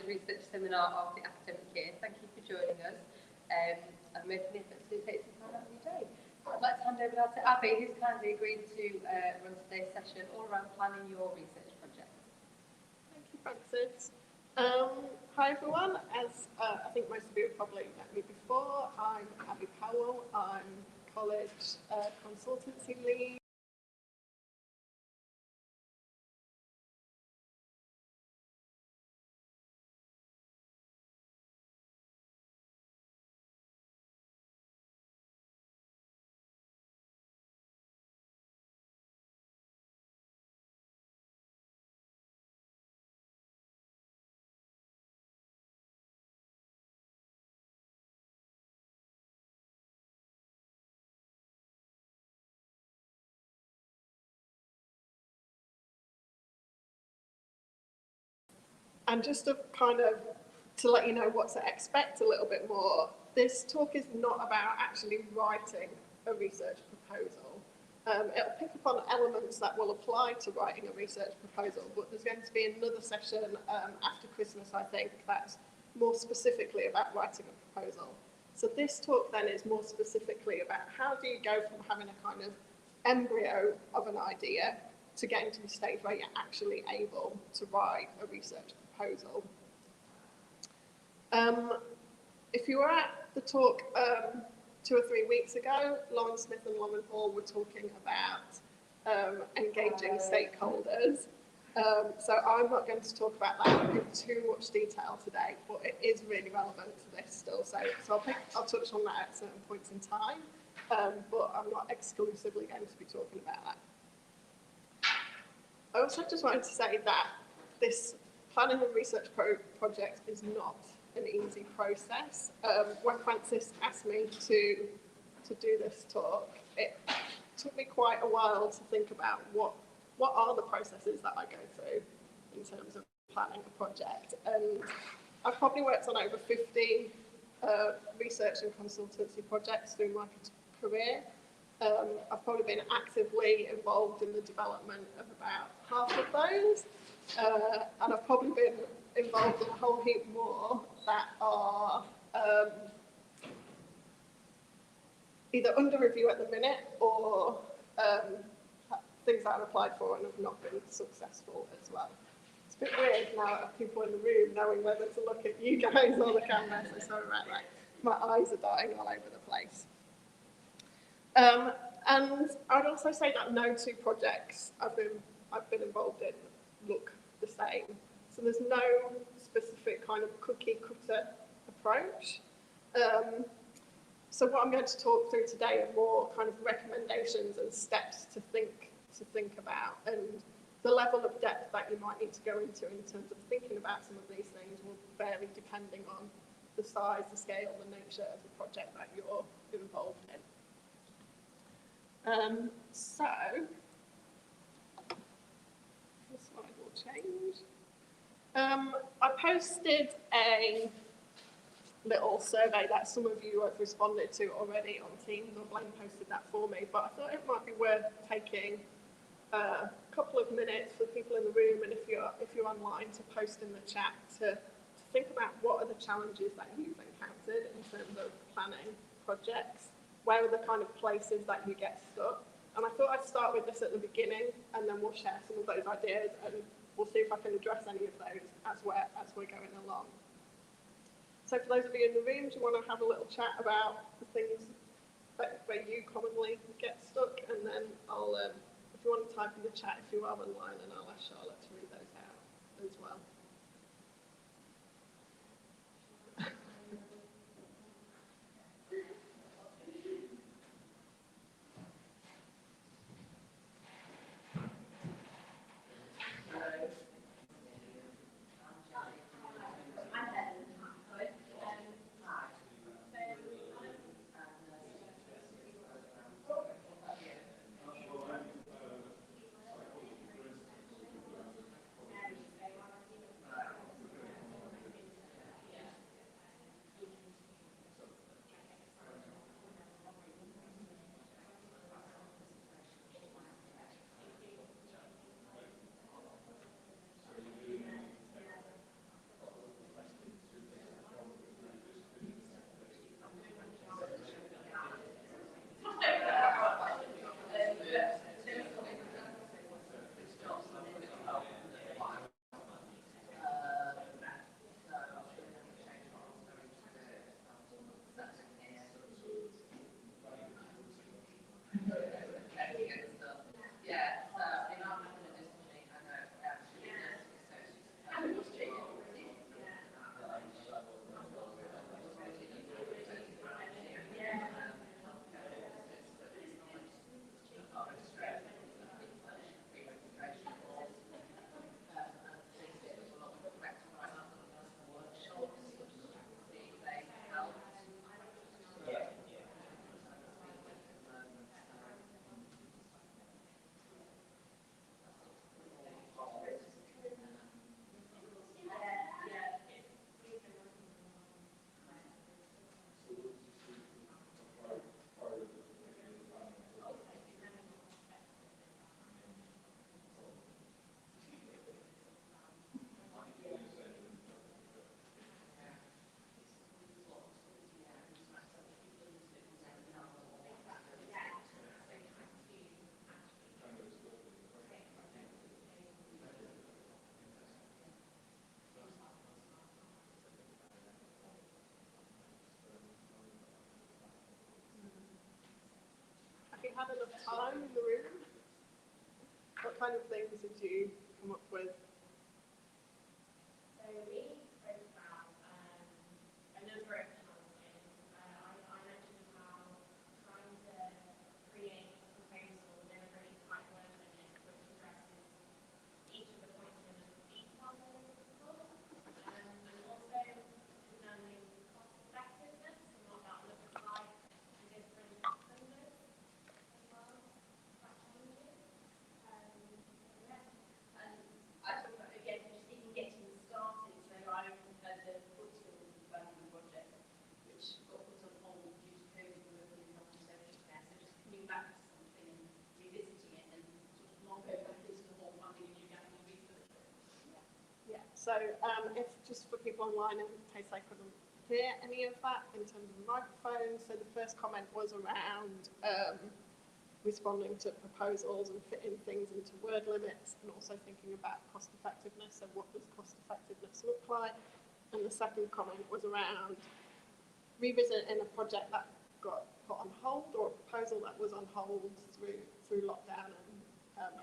research seminar of the academic year. Thank you for joining us. I've made an effort to take some time out of your day. I'd like to hand over now to Abby, who's kindly agreed to run today's session all around planning your research project. Thank you, Frances. Hi everyone. As I think most of you have probably met me before, I'm Abby Powell. I'm college consultancy lead. And just to to let you know what to expect a little bit more, this talk is not about actually writing a research proposal. It'll pick up on elements that will apply to writing a research proposal, but there's going to be another session after Christmas, I think, that's more specifically about writing a proposal. So this talk then is more specifically about how do you go from having a kind of embryo of an idea to getting to the stage where you're actually able to write a research proposal. If you were at the talk 2 or 3 weeks ago, Lauren Smith and Lauren Hall were talking about engaging stakeholders. So I'm not going to talk about that in too much detail today, but it is really relevant to this still. So I'll touch on that at certain points in time, but I'm not exclusively going to be talking about that. I also just wanted to say that this planning and research project is not an easy process. When Frances asked me to do this talk, it took me quite a while to think about what are the processes that I go through in terms of planning a project. And I've probably worked on over 50 research and consultancy projects through my career. I've probably been actively involved in the development of about half of those, and I've probably been involved in a whole heap more that are either under review at the minute or things that I've applied for and have not been successful as well. It's a bit weird now that I have people in the room knowing whether to look at you guys or the camera, so sorry about that. My eyes are dying all over the place. And I'd also say that no two projects I've been involved in look the same. So there's no specific kind of cookie cutter approach. So what I'm going to talk through today are more kind of recommendations and steps to think about, and the level of depth that you might need to go into in terms of thinking about some of these things will vary depending on the size, the scale, the nature of the project that you're involved in. So, this slide will change. I posted a little survey that some of you have responded to already on Teams, or Blaine posted that for me, but I thought it might be worth taking a couple of minutes for people in the room, and if you're online, to post in the chat to think about what are the challenges that you've encountered in terms of planning projects. Where are the kind of places that you get stuck? And I thought I'd start with this at the beginning, and then we'll share some of those ideas, and we'll see if I can address any of those as we're going along. So for those of you in the room, do you want to have a little chat about the things where you commonly get stuck? And then I'll, if you want to type in the chat if you are online, and I'll ask Charlotte to read those out as well. had enough time in the room? What kind of things did you come up with? So we spoke about a number of challenges. I mentioned how trying to create a proposal within a really tight word limit which addresses each of the points in each part of the difficult, and also examining cost effectiveness and what that looks like in different numbers as well. Quite challenging. Yeah. And I talk about, again, just even getting started. So I had the Footstool development project, which got put on hold due to COVID and working in health and social care. So just coming back to something and revisiting it and sort of not going back into the whole funding and you get any research. Yeah, so if just for people online, in case they couldn't hear any of that in terms of the microphone, so the first comment was around responding to proposals and fitting things into word limits, and also thinking about cost effectiveness and what does cost effectiveness look like. And the second comment was around revisiting a project that got put on hold, or a proposal that was on hold through lockdown, and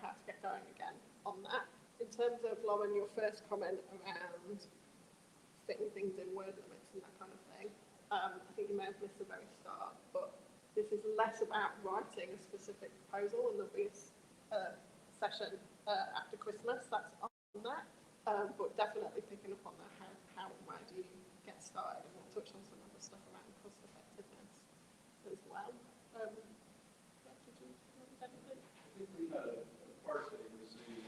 how to get going again on that. In terms of, Lauren, your first comment around fitting things in word limits and that kind of thing, I think you may have missed the very start, but this is less about writing a specific proposal, and there'll be a session after Christmas that's on that, but definitely picking up on that, how and where do you get started, and we'll touch on some other stuff around cost effectiveness as well. Did you have anything? I think we had a part that was the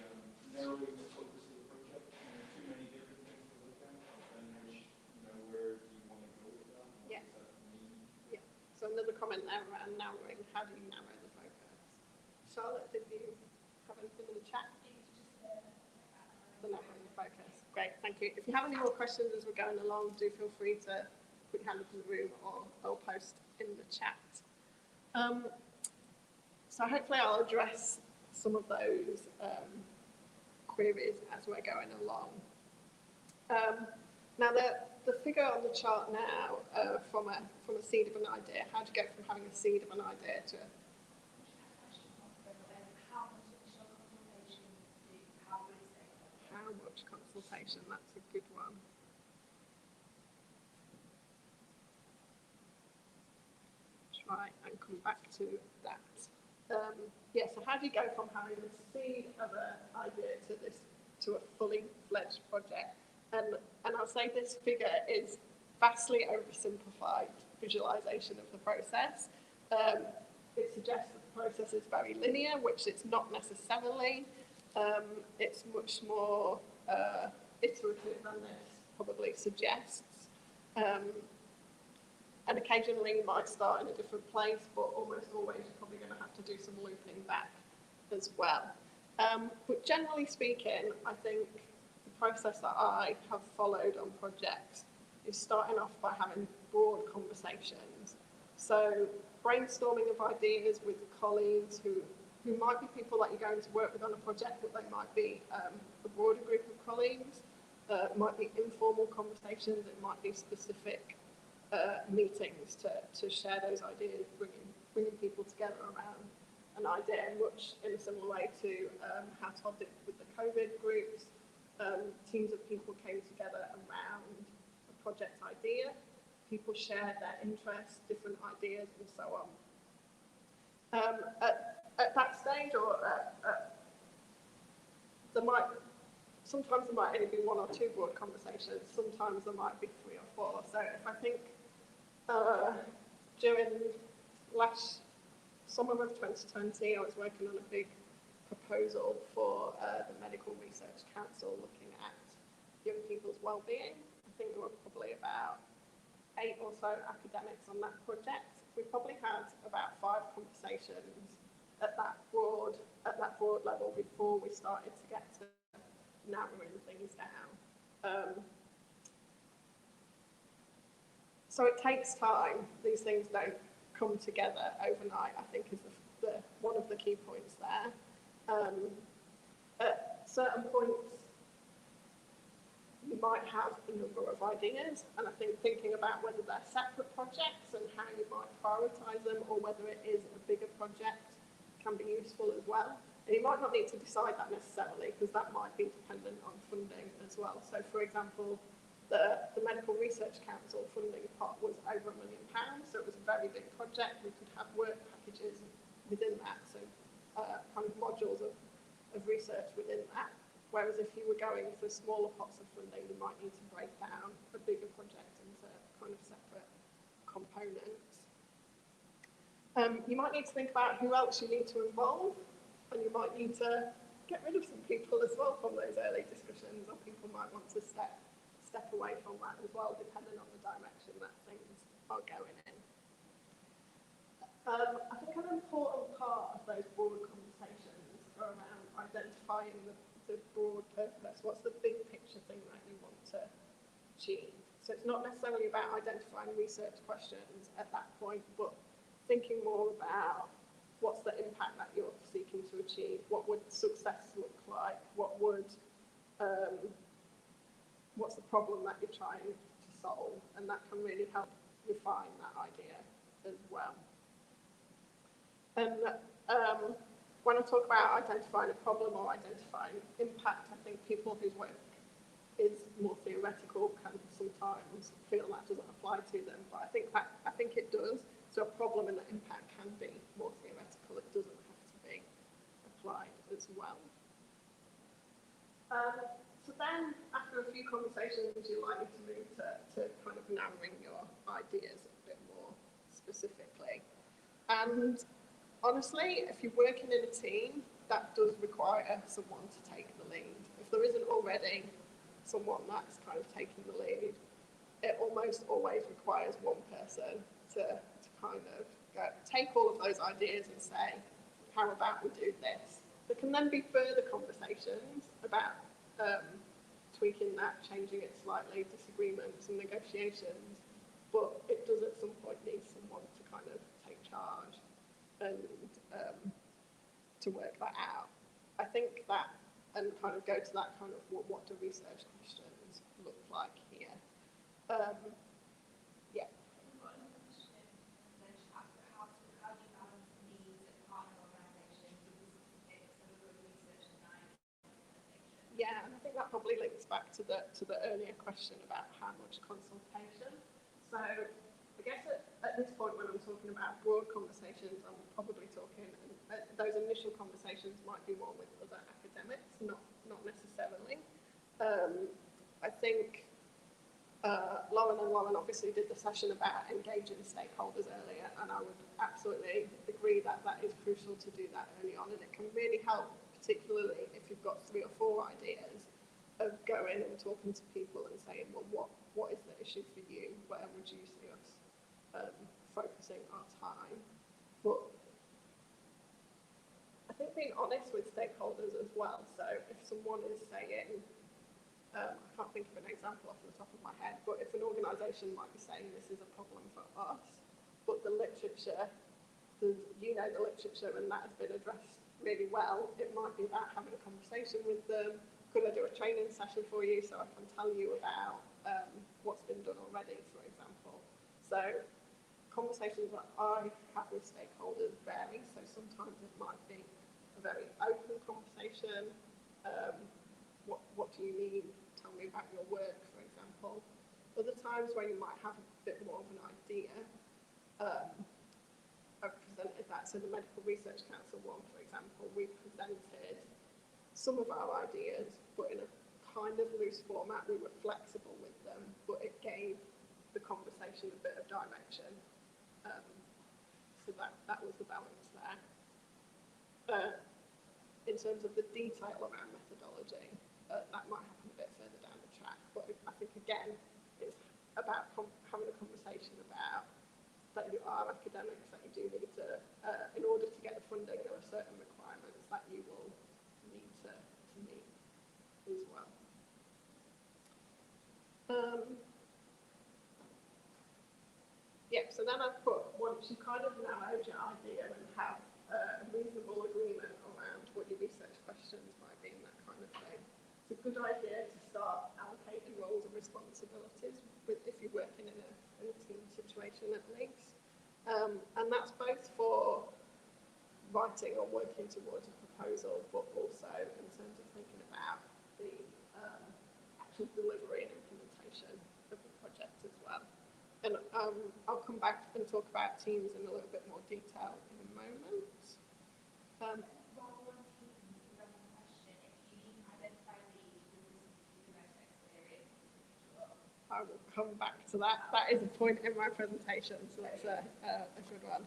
narrowing the focus of the project. Too many different things to look at, and which, where do you want to go with that? What does that mean? Yeah. So another comment there around narrowing. How do you narrow the focus? Charlotte, did you have anything in the chat? The narrowing the focus. Great, thank you. If you have any more questions as we're going along, do feel free to put your hand up in the room or post in the chat. So hopefully I'll address some of those queries as we're going along. Now the figure on the chart now, from a seed of an idea, how do you go from having a seed of an idea to how much consultation? That's a good one. Try and come back to that. Yeah, so how do you go from having a seed of an idea to a fully fledged project? And I'll say this figure is vastly oversimplified visualization of the process. It suggests that the process is very linear, which it's not necessarily. It's much more iterative than this probably suggests. And occasionally you might start in a different place, but almost always you're probably going to have to do some looping back as well. But generally speaking, I think the process that I have followed on projects is starting off by having broad conversations. So brainstorming of ideas with colleagues who might be people that you're going to work with on a project, but they might be a broader group of colleagues. It might be informal conversations, it might be specific meetings to share those ideas, bringing people together around an idea, much in a similar way to how Todd did with the COVID groups. Teams of people came together around a project idea. People shared their interests, different ideas, and so on. At that stage, or sometimes there might only be one or two broad conversations. Sometimes there might be three or four. So if I think during last summer of 2020, I was working on a big proposal for the Medical Research Council looking at young people's well-being. I think there were probably about 8 or so academics on that project. We probably had about 5 conversations at that broad level before we started to get to narrowing things down. So it takes time. These things don't come together overnight, I think is one of the key points there. At certain points, you might have a number of ideas, and I think thinking about whether they're separate projects and how you might prioritise them, or whether it is a bigger project can be useful as well. And you might not need to decide that necessarily, because that might be dependent on funding as well. So, for example, the Medical Research Council funding pot was over £1 million, so it was a very big project. We could have work packages within that, so kind of modules of research within that. Whereas if you were going for smaller pots of funding, you might need to break down a bigger project into kind of separate components. You might need to think about who else you need to involve, and you might need to get rid of some people as well from those early discussions, or people might want to step away from that as well, depending on the direction that things are going in. I think an important part of those broad conversations are around identifying the broad purpose. What's the big picture thing that you want to achieve? So it's not necessarily about identifying research questions at that point, but thinking more about what's the impact that you're seeking to achieve, what would success look like, what's the problem that you're trying to solve, and that can really help refine that idea as well. And when I talk about identifying a problem or identifying impact, I think people whose work is more theoretical can sometimes feel that doesn't apply to them, but I think it does. So a problem and the impact can be more theoretical. It doesn't have to be applied as well. So then, after a few conversations, you're likely to move to kind of narrowing your ideas a bit more specifically. And honestly, if you're working in a team, that does require someone to take the lead. If there isn't already someone that's kind of taking the lead, it almost always requires one person to kind of take all of those ideas and say, how about we do this? There can then be further conversations about tweaking that, changing it slightly, disagreements and negotiations, but it does at some point need someone to kind of take charge and to work that out. I think that, and kind of go to that kind of what do research questions look like here. Yeah. Yeah, and I think that probably links back to the earlier question about how much consultation. So I guess at this point when I'm talking about broad conversations, I'm probably talking, those initial conversations might be more with other academics, not necessarily. I think Lauren obviously did the session about engaging stakeholders earlier, and I would absolutely agree that that is crucial to do that early on, and it can really help, particularly if you've got 3 or 4 ideas, of going and talking to people and saying, well, what is the issue for you? Where would you see us focusing our time? But I think being honest with stakeholders as well. So if someone is saying, I can't think of an example off the top of my head, but if an organisation might be saying this is a problem for us, but the literature, the literature and that has been addressed really well, it might be about having a conversation with them. Could I do a training session for you so I can tell you about what's been done already, for example? So conversations that I have with stakeholders vary. So sometimes it might be a very open conversation. What do you need? Tell me about your work, for example. Other times where you might have a bit more of an idea. I've presented that. So the Medical Research Council one, for example, we presented some of our ideas, but in a kind of loose format. We were flexible with them, but it gave the conversation a bit of direction. So that was the balance there. In terms of the detail around methodology, that might happen a bit further down the track, but I think again, it's about having a conversation about that you are academics, that you do need to, in order to get the funding, there are certain requirements that you will need to meet as well. Yeah, so then I've put, once you kind of narrowed your idea and have a reasonable agreement around what your research questions might be and that kind of thing, it's a good idea to start allocating roles and responsibilities if you're working in a team situation at least. And that's both for writing or working towards a proposal, but also in terms of thinking about the actual delivery and implementation of the project as well. And I'll come back and talk about teams in a little bit more detail in a moment. While we're on teams, another question, if you identify these with the most experience individual. I will come back to that. That is a point in my presentation, so that's a good one.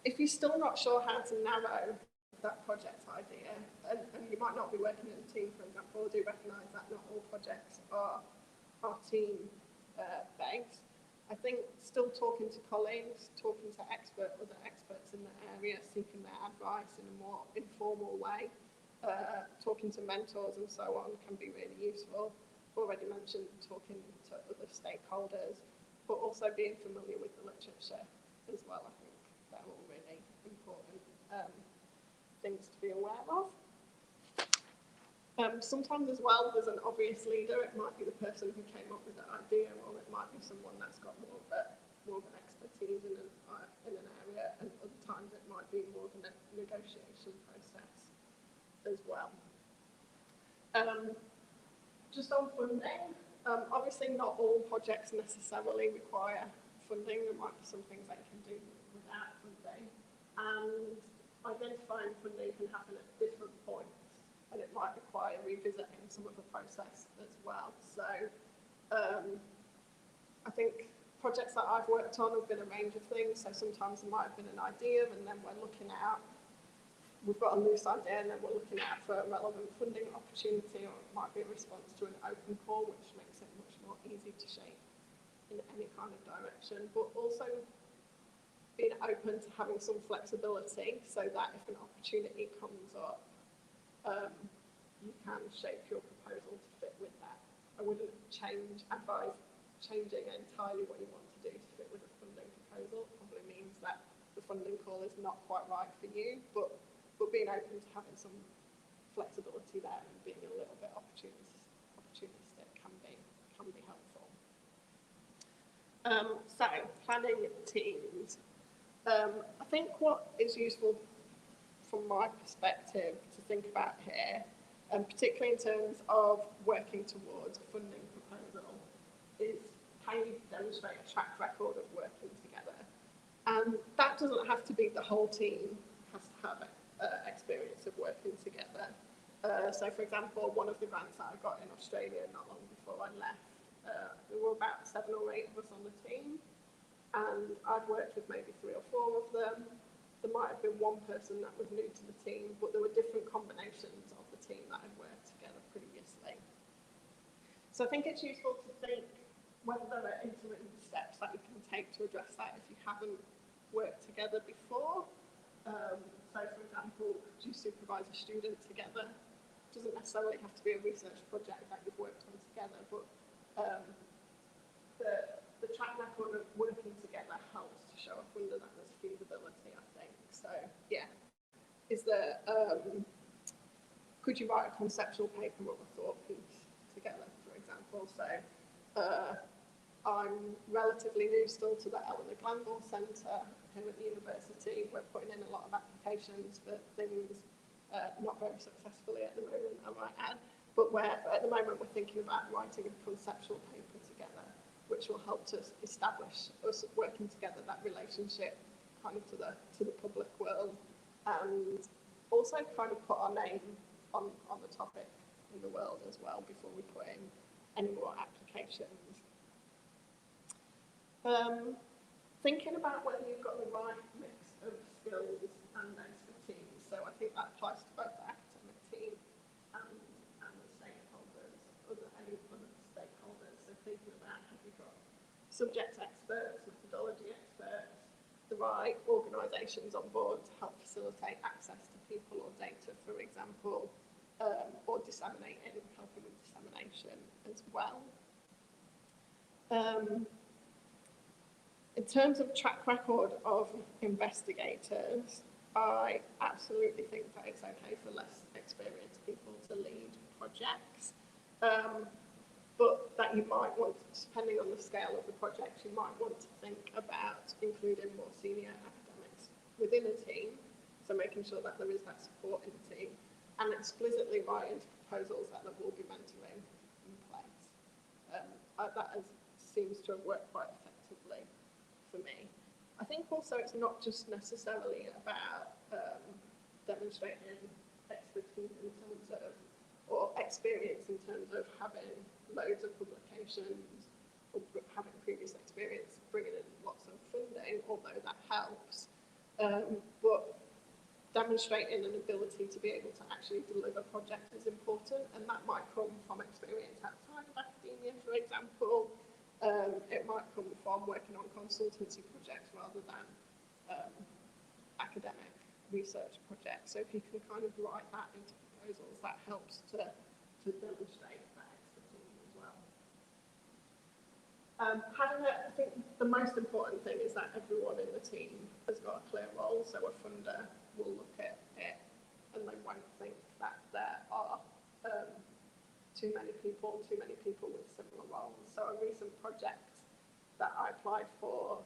If you're still not sure how to narrow that project idea, and you might not be working in a team, for example, I do recognise that not all projects are team based. I think still talking to colleagues, talking to other experts in the area, seeking their advice in a more informal way, talking to mentors and so on can be really useful. Already mentioned talking to other stakeholders, but also being familiar with the literature as well. I think they're all really important things to be aware of. Sometimes as well, there's an obvious leader. It might be the person who came up with the idea, or it might be someone that's got more of an expertise in an area, and other times it might be more of a negotiation process as well. Just on funding, obviously not all projects necessarily require funding. There might be some things that you can do without funding, and identifying funding can happen at different points, and it might require revisiting some of the process as well. So I think projects that I've worked on have been a range of things. So sometimes there might have been an idea, and then we're looking at, we've got a loose idea, and then we're looking out for a relevant funding opportunity, or it might be a response to an open call, which makes it much more easy to shape in any kind of direction, but also being open to having some flexibility so that if an opportunity comes up, you can shape your proposal to fit with that. I wouldn't advise changing entirely what you want to do to fit with a funding proposal. It probably means that the funding call is not quite right for you, but being open to having some flexibility there and being a little bit opportunistic can be helpful. So planning teams. I think what is useful from my perspective to think about here, and particularly in terms of working towards a funding proposal, is how you demonstrate a track record of working together. And that doesn't have to be the whole team has to have experience of working together. So for example, one of the grants that I got in Australia not long before I left, there were about 7 or 8 of us on the team, and I'd worked with maybe 3 or 4 of them. There might have been one person that was new to the team, but there were different combinations of the team that had worked together previously. So I think it's useful to think whether there are interim steps that you can take to address that if you haven't worked together before. So for example, could you supervise a student together? It doesn't necessarily have to be a research project that you've worked on together, but the track record of working together helps to show a funder that there's feasibility, I think. So yeah, is there, could you write a conceptual paper or a thought piece together, for example? So I'm relatively new still to the Eleanor Glanville Centre here at the university. We're putting in a lot of applications for things, not very successfully at the moment, I might add, but at the moment we're thinking about writing a conceptual paper together, which will help to establish us working together, that relationship kind of to the public world, and also kind of put our name on the topic in the world as well before we put in any more applications. Thinking about whether you've got the right mix of skills and expertise. So I think that applies to both the academic team and the stakeholders, any other stakeholders. So thinking about, have you got subject experts, methodology experts, the right organisations on board to help facilitate access to people or data, for example, or helping with dissemination as well. In terms of track record of investigators, I absolutely think that it's okay for less experienced people to lead projects, but that you might want, depending on the scale of the project, you might want to think about including more senior academics within a team, so making sure that there is that support in the team, and explicitly write into proposals that there will be mentoring in place. That seems to have worked quite effectively for me. I think also it's not just necessarily about demonstrating expertise in terms of, or experience in terms of having loads of publications or having previous experience bringing in lots of funding, although that helps. But demonstrating an ability to be able to actually deliver projects is important, and that might come from experience outside of academia, for example. It might come from working on consultancy projects rather than academic research projects. So if you can kind of write that into proposals, that helps to demonstrate that expertise as well. I think the most important thing is that everyone in the team has got a clear role, so a funder will look at it and they won't think that there are too many people with similar roles. So a recent project that I applied for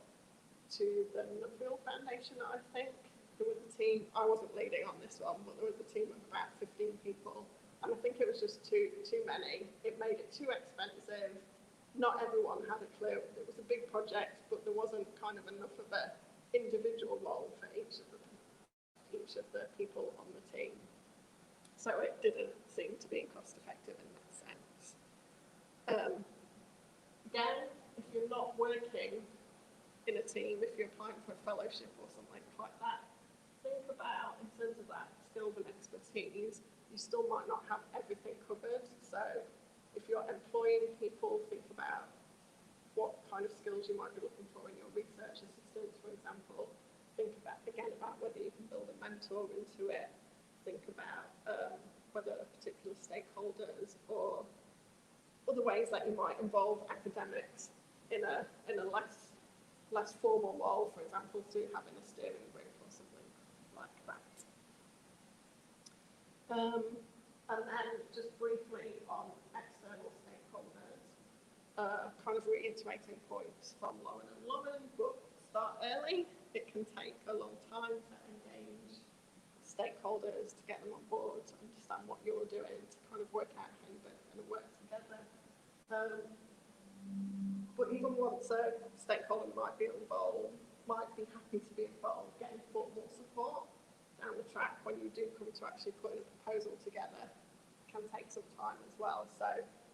to the Nuffield Foundation, I think, there was a team, I wasn't leading on this one, but there was a team of about 15 people, and I think it was just too many. It made it too expensive. Not everyone had a clue. It was a big project, but there wasn't kind of enough of an individual role for each of the people on the team. So it didn't seem to be cost effective in that sense. Again, if you're not working in a team, if you're applying for a fellowship or something like that, think about, in terms of that skills and expertise, you still might not have everything covered. So if you're employing people, think about what kind of skills you might be looking for in your research assistants, for example. Think about, again, about whether you can build a mentor into it. Think about whether particular stakeholders or other ways that you might involve academics in a less formal role, for example, through having a steering group or something like that. And then just briefly on external stakeholders, kind of reiterating points from Lauren and Lauren, but start early. It can take a long time to engage stakeholders, to get them on board, to understand what you're doing, to kind of work out how you're going to work together. But even once a stakeholder might be involved, might be happy to be involved, getting formal support down the track when you do come to actually putting a proposal together can take some time as well. So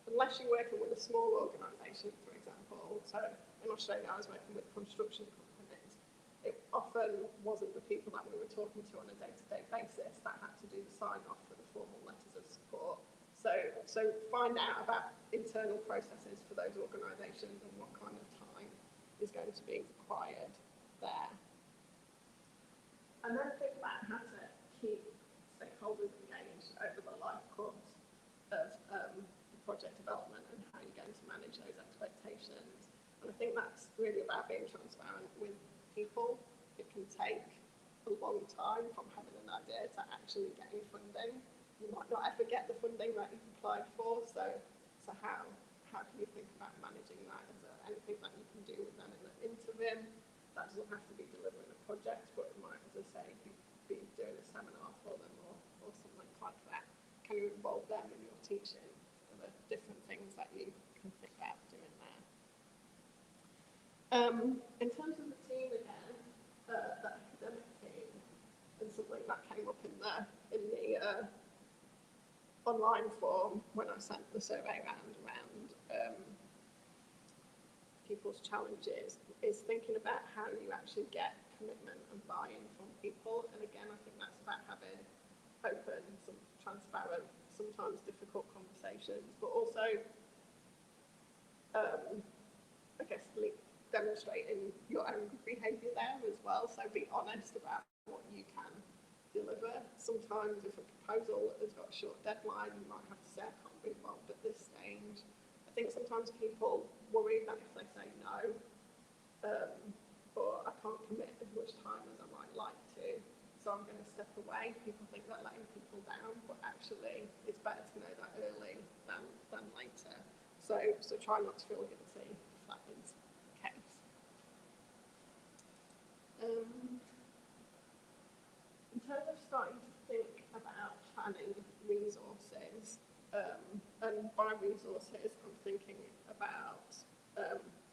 unless you're working with a small organisation, for example, so in Australia I was working with construction companies, it often wasn't the people that we were talking to on a day-to-day basis that had to do the sign-off for the formal letters of support. So find out about internal processes for those organisations and what kind of time is going to be required there. And then think about how to keep stakeholders engaged over the life course of the project development and how you're going to manage those expectations. And I think that's really about being transparent with people. It can take a long time from having an idea to actually getting funding. You might not ever get the funding that you've applied for, so how can you think about managing that? Is there anything that you can do with them in the interim? That doesn't have to be delivering a project, but it might, as I say, be doing a seminar for them or something like that. Can you involve them in your teaching? Are there different things that you can think about doing there? In terms of the team again, the academic team, and something that came up in the online form when I sent the survey around people's challenges, is thinking about how you actually get commitment and buy-in from people. And again, I think that's about having open, some transparent, sometimes difficult conversations, but also, I guess, demonstrating your own behaviour there as well. So be honest about what you can deliver. Sometimes if a proposal has got a short deadline, you might have to say, I can't be involved at this stage. I think sometimes people worry that if they say no, or I can't commit as much time as I might like to, so I'm going to step away. People think they're letting people down, but actually it's better to know that early than later. So try not to feel guilty if that is the case. starting to think about planning resources, and by resources, I'm thinking about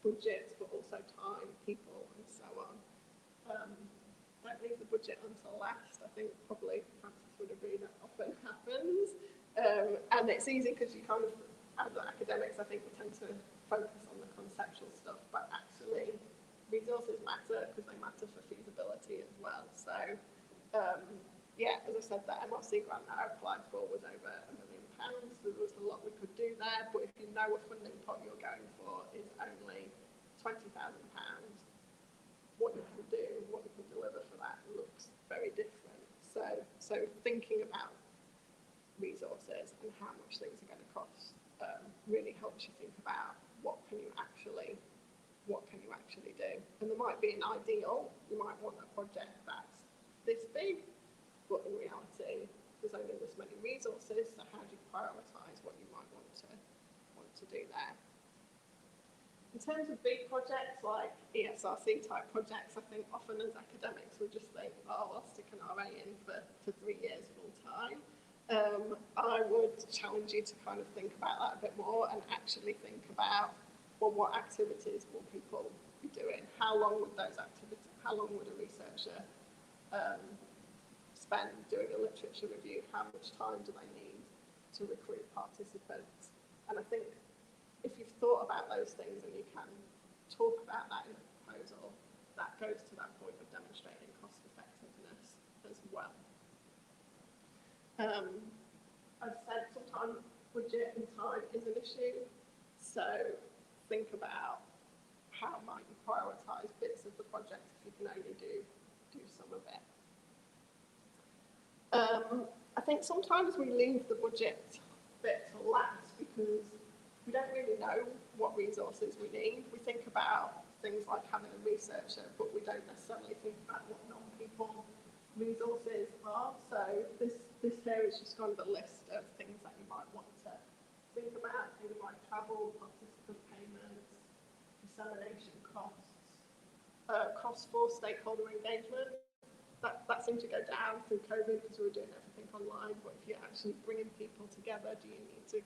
budgets, but also time, people, and so on. Don't leave the budget until last. I think probably Francis would agree that often happens. And it's easy because you kind of, as academics, I think we tend to focus on the conceptual stuff, but actually resources matter because they matter for feasibility as well. So, yeah, as I said, the MRC grant that I applied for was over £1 million. There was a lot we could do there, but if you know a funding pot you're going for is only £20,000, what you can do, what you can deliver for that looks very different. So thinking about resources and how much things are going to cost really helps you think about what can you actually do. And there might be an ideal, you might want a project that's this big, but in reality there's only this many resources, so how do you prioritise what you might want to do there? In terms of big projects like ESRC type projects, I think often as academics we just think, oh, I'll stick an RA in for 3 years full time. I would challenge you to kind of think about that a bit more and actually think about, well, what activities will people be doing? How long would those activities, how long would a researcher spend doing a literature review? How much time do they need to recruit participants? And I think if you've thought about those things and you can talk about that in a proposal, that goes to that point of demonstrating cost effectiveness as well. I've said sometimes budget and time is an issue, so think about how might you prioritise bits of the project if you can only do some of it. I think sometimes we leave the budget bit to last because we don't really know what resources we need. We think about things like having a researcher, but we don't necessarily think about what non-people resources are. So this here is just kind of a list of things that you might want to think about, things like travel, participant payments, dissemination costs, costs for stakeholder engagement. That seemed to go down through COVID because we were doing everything online, but if you're actually bringing people together, do you need to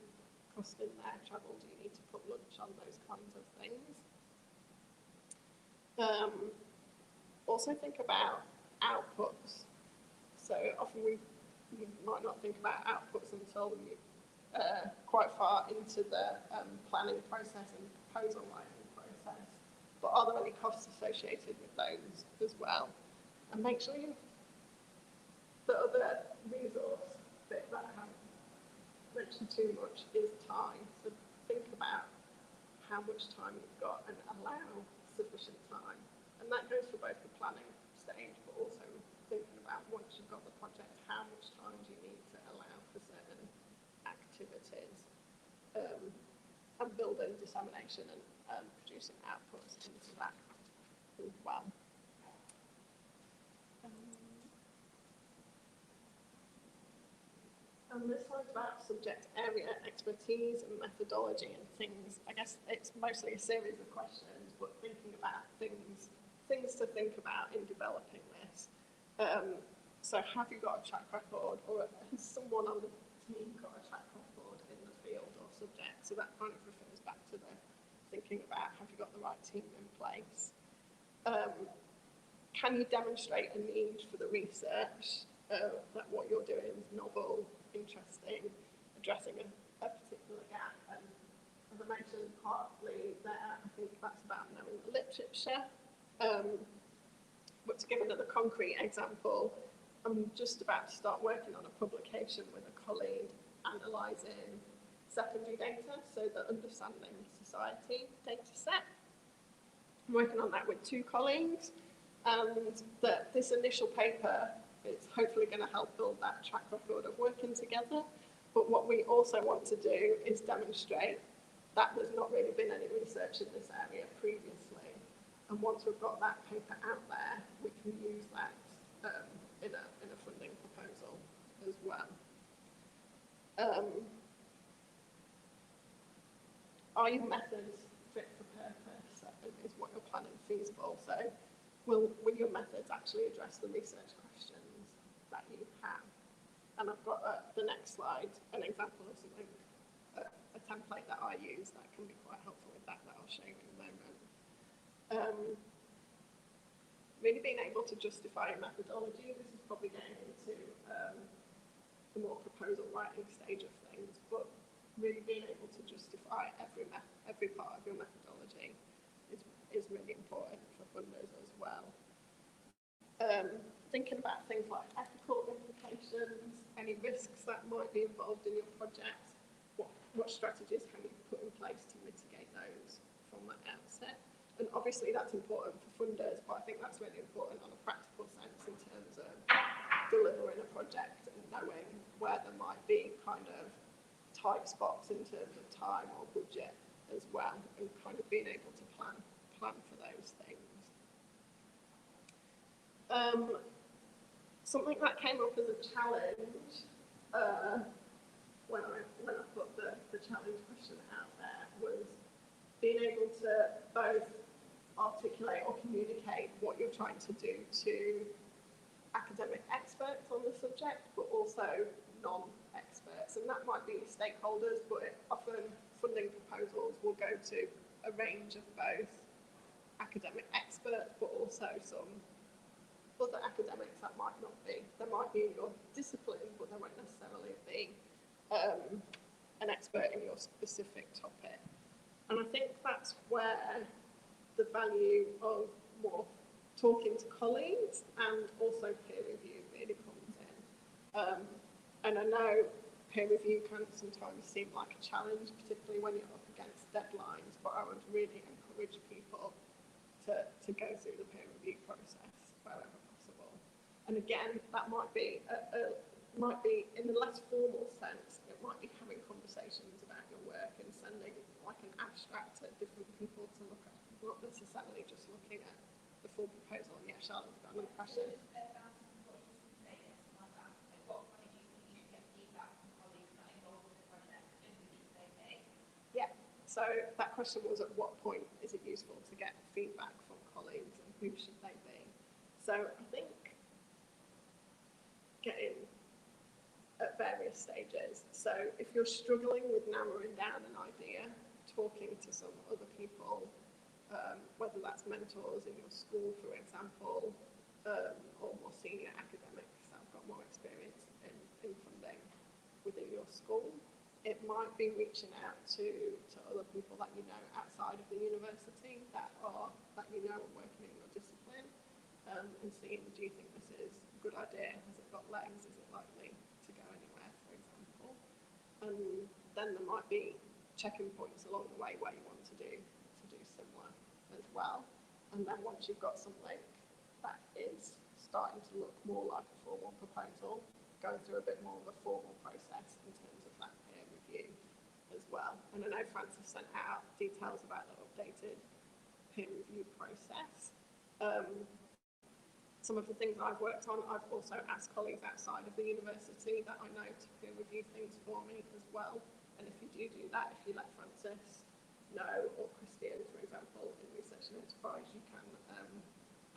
cost in their travel? Do you need to put lunch on, those kinds of things? Also think about outputs. So often we might not think about outputs until we quite far into the planning process and proposal writing process. But are there any costs associated with those as well? And make sure the other resource bit that I haven't mentioned too much is time. So think about how much time you've got and allow sufficient time. And that goes for both the planning stage, but also thinking about once you've got the project, how much time do you need to allow for certain activities, and building dissemination and producing outputs into that as well. And this one's about subject area expertise and methodology and things. I guess it's mostly a series of questions, but thinking about things to think about in developing this. So have you got a track record, or has someone on the team got a track record in the field or subject? So that kind of refers back to the thinking about, have you got the right team in place? Can you demonstrate a need for the research, that what you're doing is novel, interesting, addressing a particular gap? And as I mentioned partly there, I think that's about knowing the literature. But to give another concrete example, I'm just about to start working on a publication with a colleague analysing secondary data, so the Understanding Society data set. I'm working on that with 2 colleagues, and this initial paper is hopefully going to help build that track record of working together. But what we also want to do is demonstrate that there's not really been any research in this area previously. And once we've got that paper out there, we can use that in a funding proposal as well. Are your methods fit for purpose? Is what you're planning feasible? So will your methods actually address the research questions that you have. And I've got the next slide, an example of something, a template that I use that can be quite helpful with that I'll show you in a moment. Really being able to justify a methodology, this is probably getting into the more proposal writing stage of things, but really being able to justify every part of your methodology is really important for funders as well. Thinking about things like ethical implications, any risks that might be involved in your project, what strategies can you put in place to mitigate those from the outset. And obviously that's important for funders, but I think that's really important on a practical sense in terms of delivering a project and knowing where there might be kind of tight spots in terms of time or budget as well, and kind of being able to plan for those things. Something that came up as a challenge when I put the challenge question out there was being able to both articulate or communicate what you're trying to do to academic experts on the subject, but also non-experts. And that might be stakeholders, but often funding proposals will go to a range of both academic experts, but also some other academics that might not be. They might be in your discipline, but they won't necessarily be an expert in your specific topic. And I think that's where the value of more talking to colleagues and also peer review really comes in. And I know peer review can sometimes seem like a challenge, particularly when you're up against deadlines, but I would really encourage people to go through the peer review process wherever possible. And again, that might be in the less formal sense, it might be having conversations about your work and sending like an abstract to different people to look at, not necessarily just looking at the full proposal. Yeah, Charlotte's got another question. Yeah, so that question was, at what point is it useful to get feedback from colleagues and who should they be? So I think getting at various stages. So if you're struggling with narrowing down an idea, talking to some other people, whether that's mentors in your school, for example, or more senior academics that have got more experience in funding within your school, it might be reaching out to other people that you know outside of the university that you know are working in your discipline, and seeing, do you think this is a good idea? Has it got legs? Is it likely to go anywhere, for example? And then there might be checking points along the way where you want to do similar as well. And then once you've got something that is starting to look more like a formal proposal, going through a bit more of a formal process in terms of that peer review as well. And I know Francis sent out details about the updated peer review process. Some of the things I've worked on, I've also asked colleagues outside of the university that I know to peer review things for me as well. And if you do that, if you let Francis know, or Christian, for example, in Research and Enterprise, you can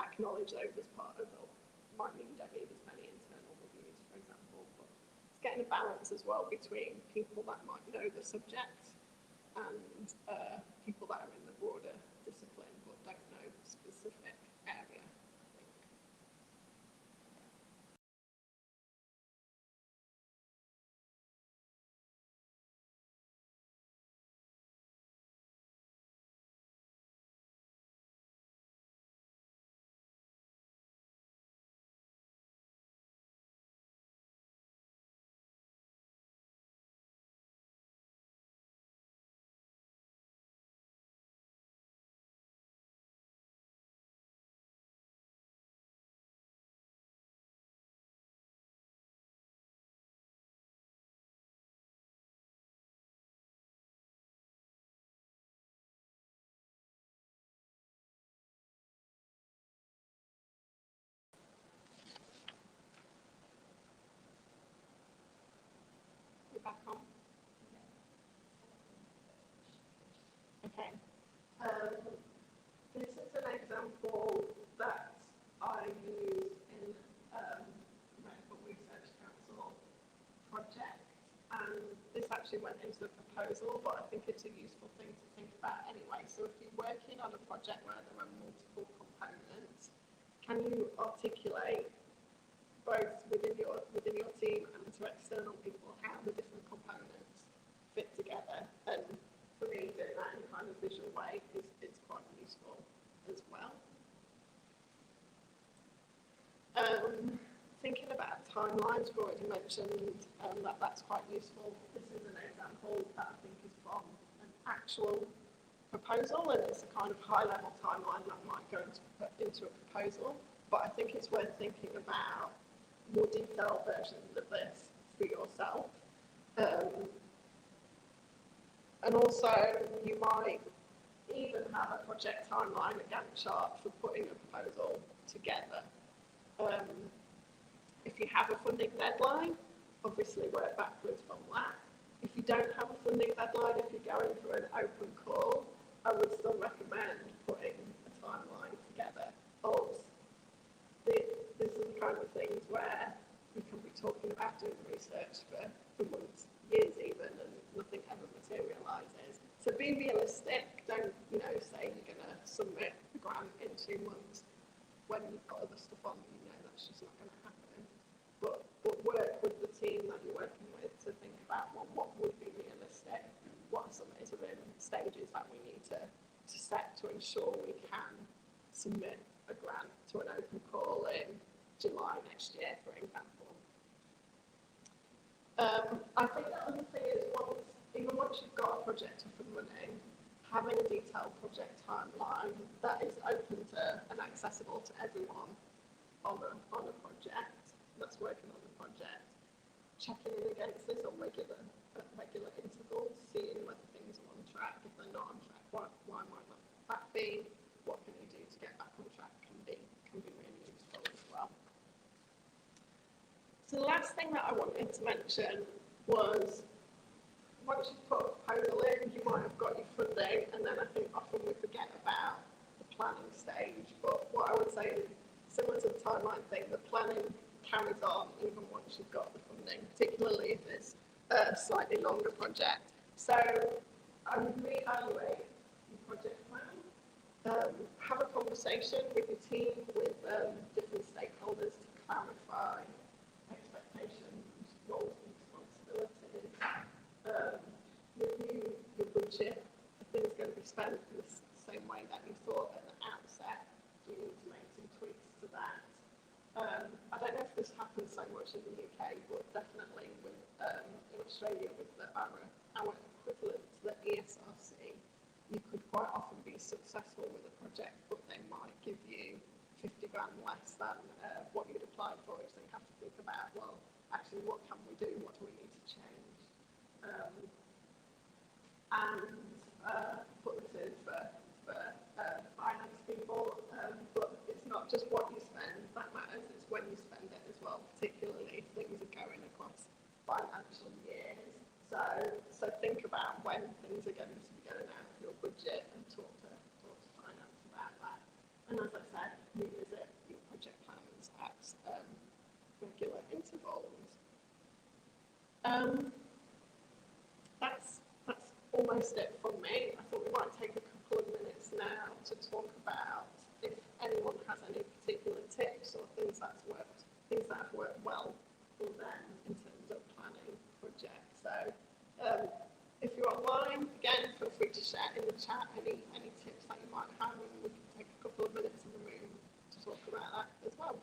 acknowledge those as part of it. Might mean you don't need as many internal reviews, for example. But it's getting a balance as well between people that might know the subject and people that are in the broader discipline but don't know the specific area. Back on. Okay. This is an example that I use in medical research actually went into the proposal, but I think it's a useful thing to think about anyway. So if you're working on a project where there are multiple components, can you articulate both within your team and to external people how the different components fit together? And for me, doing that in a kind of visual way is quite useful as well. Thinking about timelines, we've already mentioned that's quite useful. This is an example that I think is from an actual proposal, and it's a kind of high-level timeline that might go into a proposal. But I think it's worth thinking about more detailed versions of this for yourself. And also, you might even have a project timeline, a Gantt chart for putting a proposal together. If you have a funding deadline, obviously work backwards from that. If you don't have a funding deadline, if you're going for an open call, I would still recommend putting a timeline together of this is the kind of things where you can be talking about doing research for months, years even, and nothing ever materialises. So be realistic. Don't, say you're going to submit a grant in 2 months when you've got other stuff on, that's just not going to happen. But work with the team that you're working with to think about what would be realistic, what are some interim stages that we need to set to ensure we can submit a grant to an open call in July next year, for example. I think the other thing is once you've got a project up and running, having a detailed project timeline that is open to and accessible to everyone on a project that's working on the project, checking in against this on regular intervals, seeing whether things are on track. If they're not on track, why might not that be? What can you do to get back on track can be really useful as well. So the last thing that I wanted to mention was, once you've put a proposal in, you might have got your funding, and then I think often we forget about the planning stage. But what I would say is, similar to the timeline thing, the planning carries on even once you've got the funding, particularly if it's a slightly longer project. So I would reevaluate your project plan, have a conversation with your team, with different stakeholders to clarify expectations, roles and responsibilities, review your budget. If things are going to be spent in the same way that you thought at the outset, do you need to make some tweaks to that? I don't know if this happens so much in the UK, but definitely in Australia with our equivalent to the ESRC, you could quite often be successful with a project, but they might give you 50 grand less than what you'd applied for. So you have to think about, well, actually, what can we do? What do we need to change? And put this in for finance people, but it's not just what you spend that matters, it's when you spend it as well, particularly if things are going across financial years. So think about when things are going to be going out of your budget and talk to finance about that. And as I said, revisit your project plans at regular intervals. That's almost it from me. I thought we might take a couple of minutes now to talk about if anyone has any particular tips or things that have worked well for them in terms of planning projects. So if you're online, again, feel free to share in the chat any tips that you might have, and we can take a couple of minutes in the room to talk about that as well.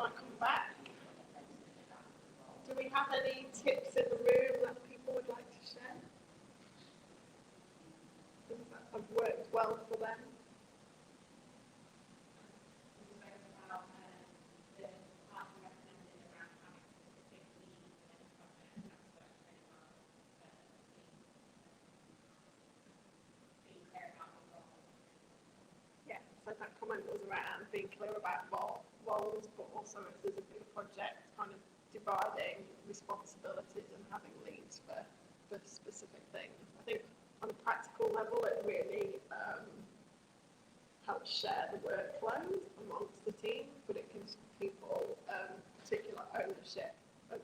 might come back. Do we have any tips in the room that people would like to share? Things that have worked well for them? Yeah, so that comment was around being clear about roles, but also if there's a big project, kind of dividing responsibilities and having leads for specific things. I think on a practical level, it really helps share the workload amongst the team, but it gives people particular ownership of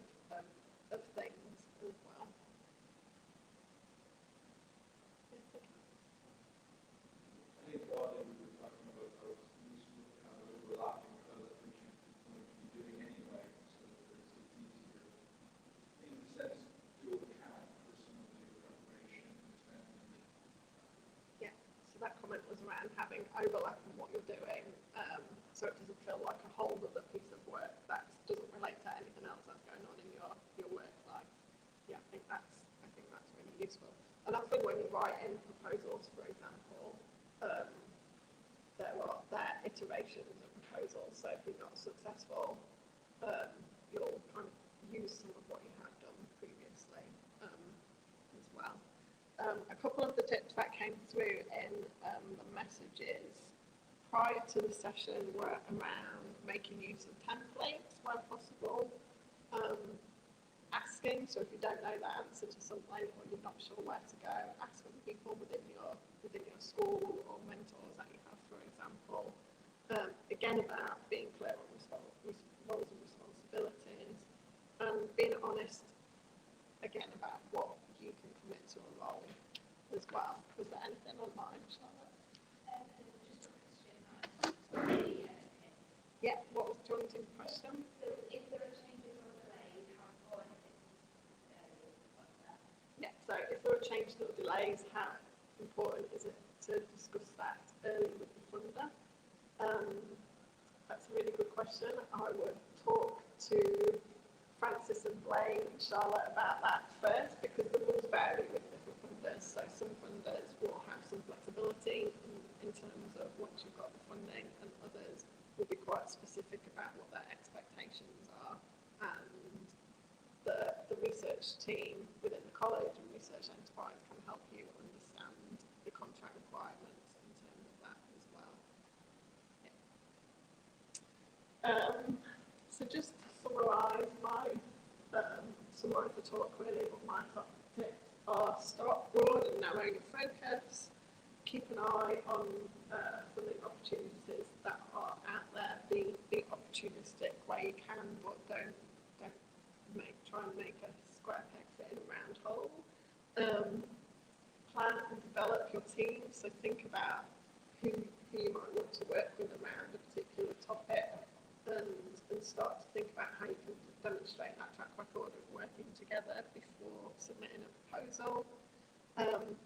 things as well. I think broadly we were talking about how it's useful to have overlapping with other things you might be doing anyway, so that it's easier, in a sense, to account for some of the preparation and spending. Yeah, so that comment was around having overlap in what you're doing, so it doesn't feel like a whole other piece of work that doesn't relate to anything else that's going on in your work life. Yeah, I think that's really useful. And I think when you write in proposals, for example, there are iterations of proposals. So if you're not successful, you'll kind of use some of what you have done previously as well. A couple of the tips that came through in the messages prior to the session were around making use of templates where possible, asking, so if you don't know the answer to something or you're not sure where to go, ask other people within your school or mentors that you have, for example. Again, about being clear on roles and responsibilities, and being honest, again, about what you can commit to a role as well. Was there anything online, Charlotte? Just a question. Yeah, what was the jointing question? So if there are changes or delays, how important is what's that? Yeah, so if there are changes or delays, how important is it to discuss that early with the funder? That's a really good question. I would talk to Francis and Blaine and Charlotte about that first, because the rules vary with different funders. So some funders will have some flexibility in terms of once you've got the funding, and others will be quite specific about what their expectations are. And the research team within the college and research enterprise can help you understand the contract requirements in terms of that as well. Yeah. So just to summarise the talk really, but my top tips are start broad and narrow your focus, keep an eye on funding opportunities that are out there, be opportunistic where you can, but don't try and make a square peg fit in a round hole. Plan and develop your team, so think about who you might want to work with around a particular topic, and start to think about how you can demonstrate that track record of working together before submitting a proposal.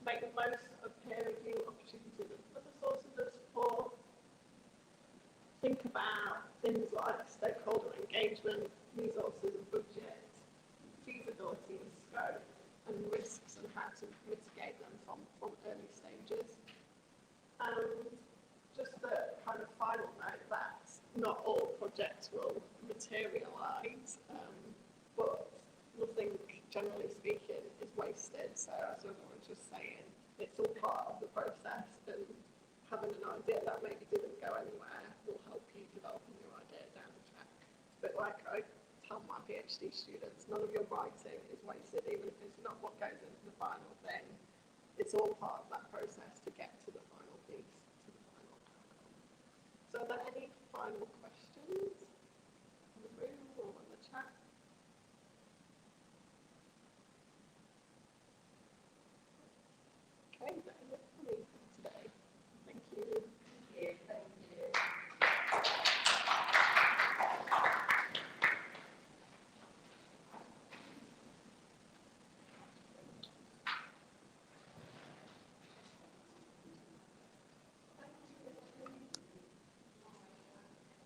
Make the most of peer review opportunities and other sources of support. Think about things like stakeholder engagement, resources and budget, feasibility and scope, and risks and how to mitigate them from early stages. And just a kind of final note that not all projects will materialise, but nothing, generally speaking, is wasted. So as I was just saying, it's all part of the process, and having an idea that maybe didn't go anywhere will help you develop a new idea down the track. It's a bit like I tell my PhD students, none of your writing is wasted, even if it's not what goes into the final thing. It's all part of that process to get to the final piece, to the final outcome. So are there any final